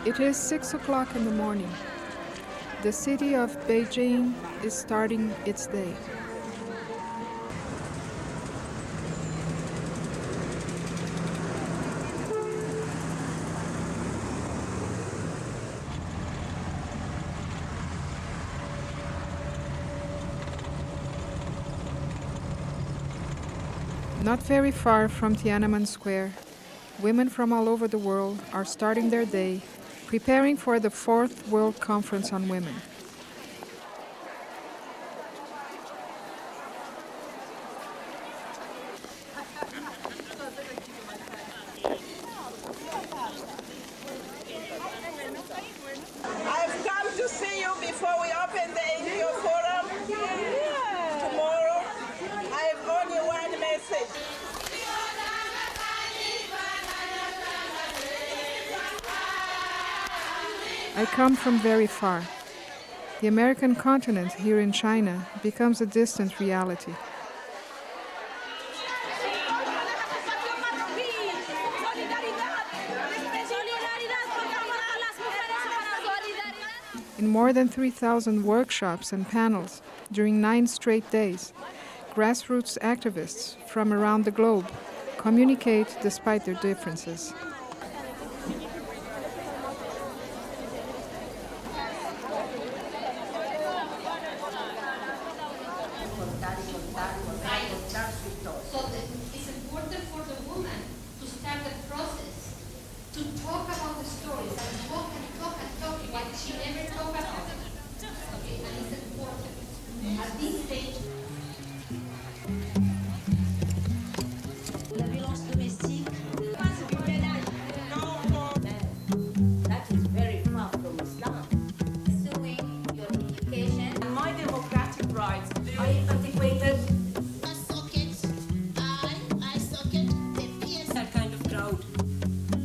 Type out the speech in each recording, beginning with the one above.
It is 6 o'clock in the morning. The city of Beijing is starting its day. Not very far from Tiananmen Square, women from all over the world are starting their day, preparing for the 4th World Conference on Women. I've come to see you before we open the NGO forum. Tomorrow, I have only one message. I come from very far. The American continent here in China becomes a distant reality. In more than 3,000 workshops and panels during 9 straight days, grassroots activists from around the globe communicate despite their differences. So it's important for the woman to start the process, to talk about the stories and talk like she never talked about it. Okay, and it's important. At this stage, la violence domestique. That is very far from Islam. pursuing your education. And my democratic rights Are antiquated? That kind of crowd.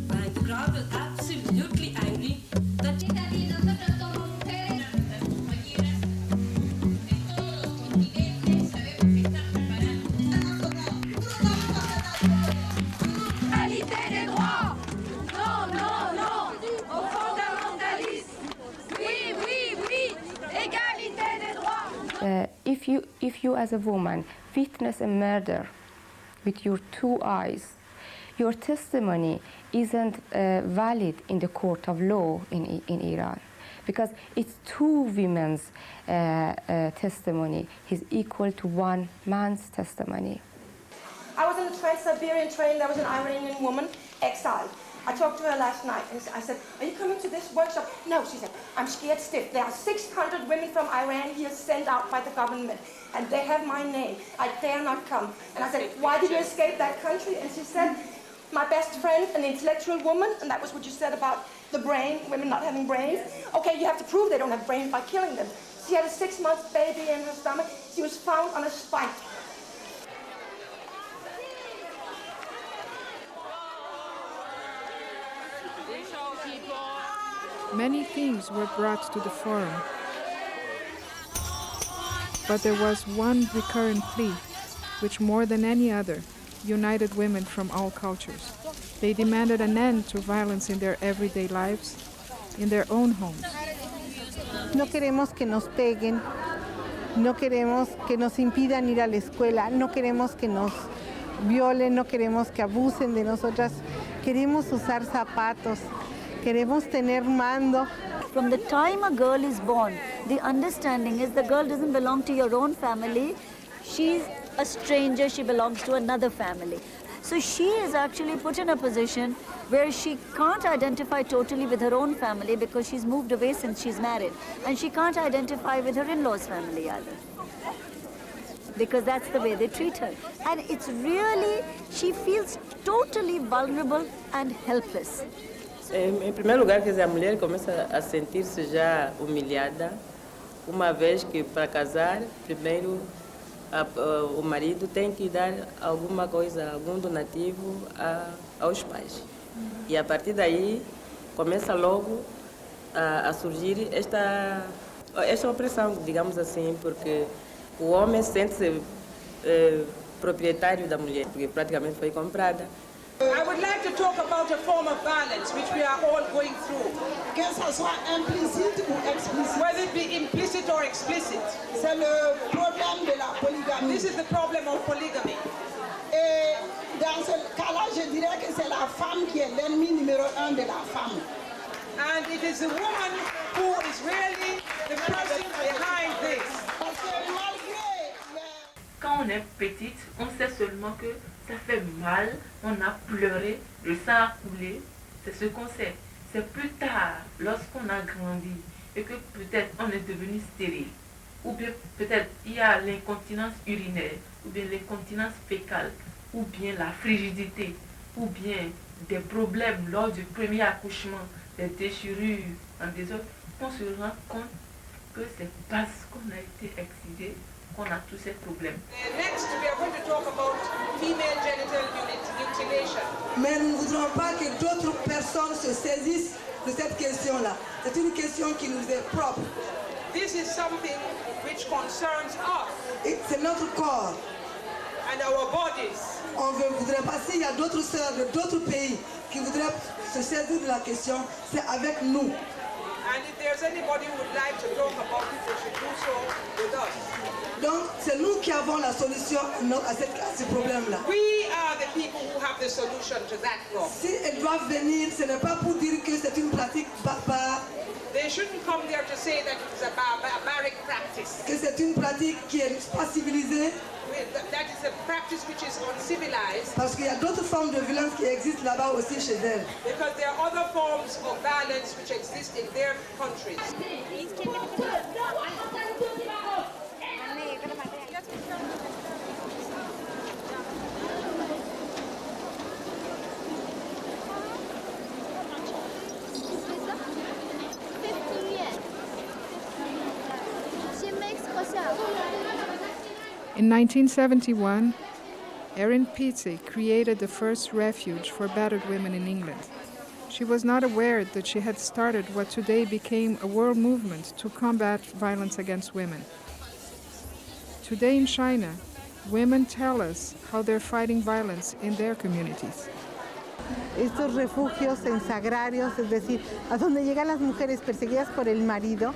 And the crowd was absolutely angry that if you as a woman witness a murder with your 2 eyes, your testimony isn't valid in the court of law in Iran, because it's 2 women's testimony is equal to 1 man's testimony. I was in the Trans-Siberian train. There was an Iranian woman, exiled. I talked to her last night, and I said, "Are you coming to this workshop?" "No," she said, "I'm scared stiff. There are 600 women from Iran here sent out by the government, and they have my name. I dare not come." And I said, "Why did you escape that country?" And she said, "My best friend, an intellectual woman," and that was what you said about the brain, women not having brains. Okay, you have to prove they don't have brains by killing them. She had a 6-month baby in her stomach. She was found on a spike. Many themes were brought to the forum, but there was one recurrent plea, which more than any other, united women from all cultures. They demanded an end to violence in their everyday lives, in their own homes. No queremos que nos peguen, no queremos que nos impidan ir a la escuela, no queremos que nos violen, no queremos que abusen de nosotras, queremos usar zapatos, queremos tener mando. From the time a girl is born, the understanding is the girl doesn't belong to your own family. She's a stranger, she belongs to another family. So she is actually put in a position where she can't identify totally with her own family because she's moved away since she's married. And she can't identify with her in-laws' family either, because that's the way they treat her. And it's really, she feels totally vulnerable and helpless. Em primeiro lugar, quer dizer, a mulher começa a sentir-se já humilhada, uma vez que para casar, primeiro o marido tem que dar alguma coisa, algum donativo aos pais. E a partir daí começa logo a surgir esta opressão, digamos assim, porque o homem sente-se proprietário da mulher, porque praticamente foi comprada. I would like to talk about a form of violence which we are all going through. Que ça soit implicite ou explicite. Whether it be implicit or explicit. C'est le problème de la polygamie. This is the problem of polygamy. Et dans ce cas-là, je dirais que c'est la femme qui est l'ennemi numéro 1 de la femme. And it is the woman who is really the person behind this. Parce que malgré Quand on est petite, on sait seulement que ça fait mal, on a pleuré, le sang a coulé, c'est ce qu'on sait. C'est plus tard, lorsqu'on a grandi et que peut-être on est devenu stérile, ou bien peut-être il y a l'incontinence urinaire, ou bien l'incontinence fécale, ou bien la frigidité, ou bien des problèmes lors du premier accouchement, des déchirures en désordre, on se rend compte que c'est parce qu'on a été excisé qu'on a tous ces problèmes. Next, we are going to talk about female genital mutilation. Mais nous ne voudrons pas que d'autres personnes se saisissent de cette question-là. C'est une question qui nous est propre. This is something which concerns us. C'est notre corps. And our bodies. On ne voudrait pas, s'il y a d'autres sœurs de d'autres pays qui voudraient se saisir de la question, c'est avec nous. And if there's anybody who would like to talk about it, they should do so with us. Donc, c'est nous qui avons la solution à ce problème-là. We are the people who have the solution to that problem. Si elles doivent venir, ce n'est pas pour dire que c'est une pratique barbare. They shouldn't come there to say that it's a barbaric practice. Que c'est une pratique qui n'est pas civilisée. That is a practice which is uncivilized. Parce qu'il y a d'autres formes de violence qui existent là-bas aussi chez elles. Because there are other forms of violence which exist in their countries. In 1971, Erin Pizzey created the first refuge for battered women in England. She was not aware that she had started what today became a world movement to combat violence against women. Today in China, women tell us how they're fighting violence in their communities. Estos refugios en sagrarios, es decir, a donde llegan las mujeres perseguidas por el marido,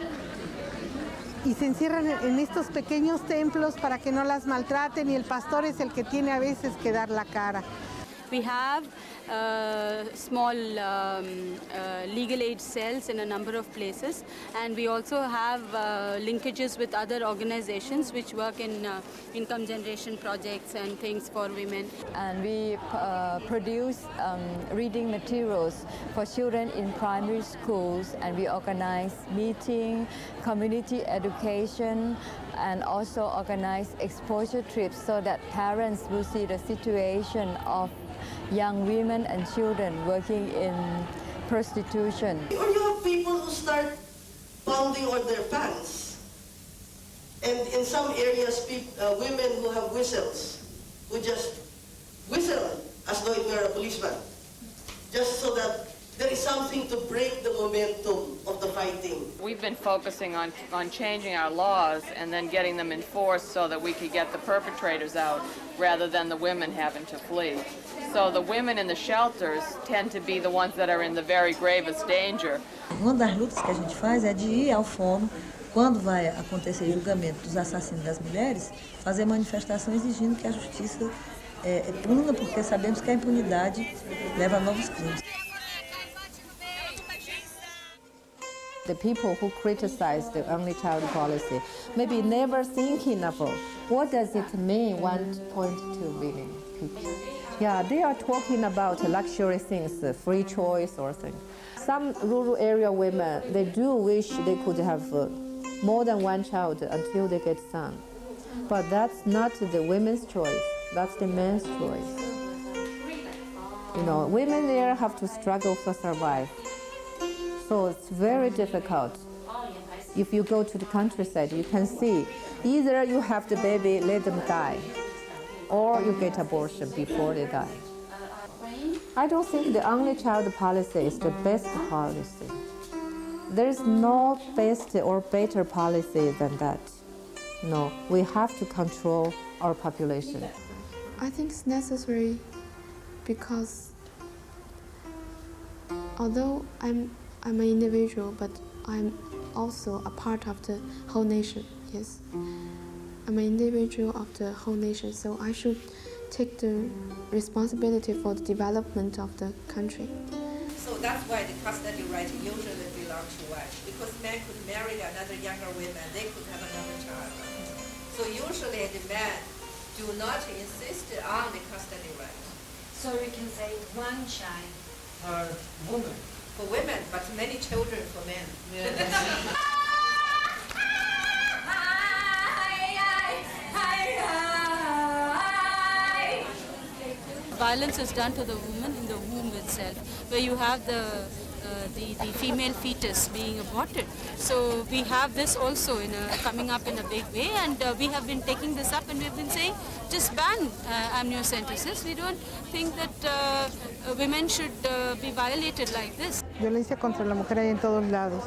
y se encierran en estos pequeños templos para que no las maltraten, y el pastor es el que tiene a veces que dar la cara. We have small legal aid cells in a number of places, and we also have linkages with other organizations which work in income generation projects and things for women. And we produce reading materials for children in primary schools, and we organize meeting, community education, and also organize exposure trips so that parents will see the situation of young women and children working in prostitution. Or you have people who start pounding on their pants. And in some areas, women who have whistles, who just whistle as though it were a policeman, just so that there is something to break the momentum of the fighting. We've been focusing on changing our laws and then getting them enforced so that we could get the perpetrators out rather than the women having to flee. So the women in the shelters tend to be the ones that are in the very gravest danger. Uma das lutas que a gente faz é de ir ao fórum, quando vai acontecer o julgamento dos assassinos das mulheres, fazer manifestação exigindo que a justiça puna, porque sabemos que a impunidade leva a novos crimes. The people who criticize the only child policy maybe never thinking of what does it mean 1.2 billion people. Yeah, they are talking about luxury things, free choice or things. Some rural area women, they do wish they could have more than one child until they get son. But that's not the women's choice, that's the man's choice. You know, women there have to struggle to survive. So it's very difficult If you go to the countryside, you can see either you have the baby, let them die, or you get abortion before they die. I don't think the only child policy is the best policy. There is no best or better policy than that. No, we have to control our population. I think it's necessary because although I'm an individual, but I'm also a part of the whole nation, yes. I'm an individual of the whole nation, so I should take the responsibility for the development of the country. So that's why the custody right usually belongs to wife, because men could marry another younger woman, they could have another child. So usually the men do not insist on the custody right. So we can say one child. Women. For women, but many children for men. Violence is done to the woman in the womb itself, where you have the female fetus being aborted. So we have this also coming up in a big way, and we have been taking this up and we've been saying just ban amniocentesis. We don't think that women should be violated like this. Violencia contra la mujer hay en todos lados.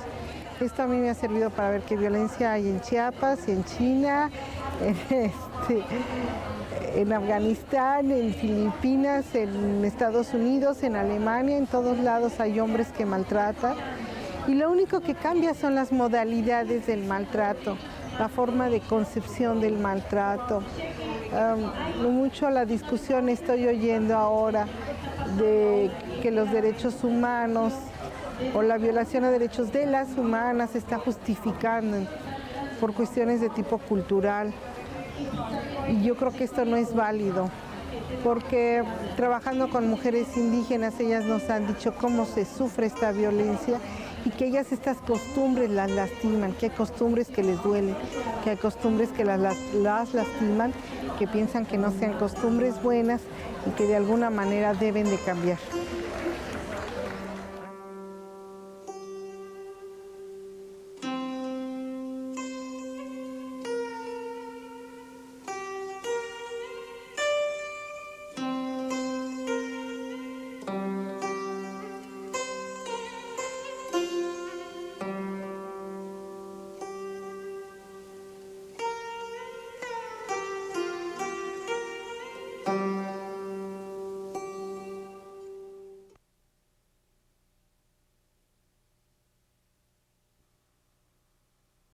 Esto a mí me ha servido para ver que violencia hay en Chiapas, en China, en Afganistán, en Filipinas, en Estados Unidos, en Alemania, en todos lados hay hombres que maltratan. Y lo único que cambia son las modalidades del maltrato, la forma de concepción del maltrato. Mucho la discusión estoy oyendo ahora de que los derechos humanos o la violación a derechos de las humanas se está justificando por cuestiones de tipo cultural. Y yo creo que esto no es válido, porque trabajando con mujeres indígenas, ellas nos han dicho cómo se sufre esta violencia y que ellas estas costumbres las lastiman, que hay costumbres que les duelen, que hay costumbres que las lastiman, que piensan que no sean costumbres buenas y que de alguna manera deben de cambiar.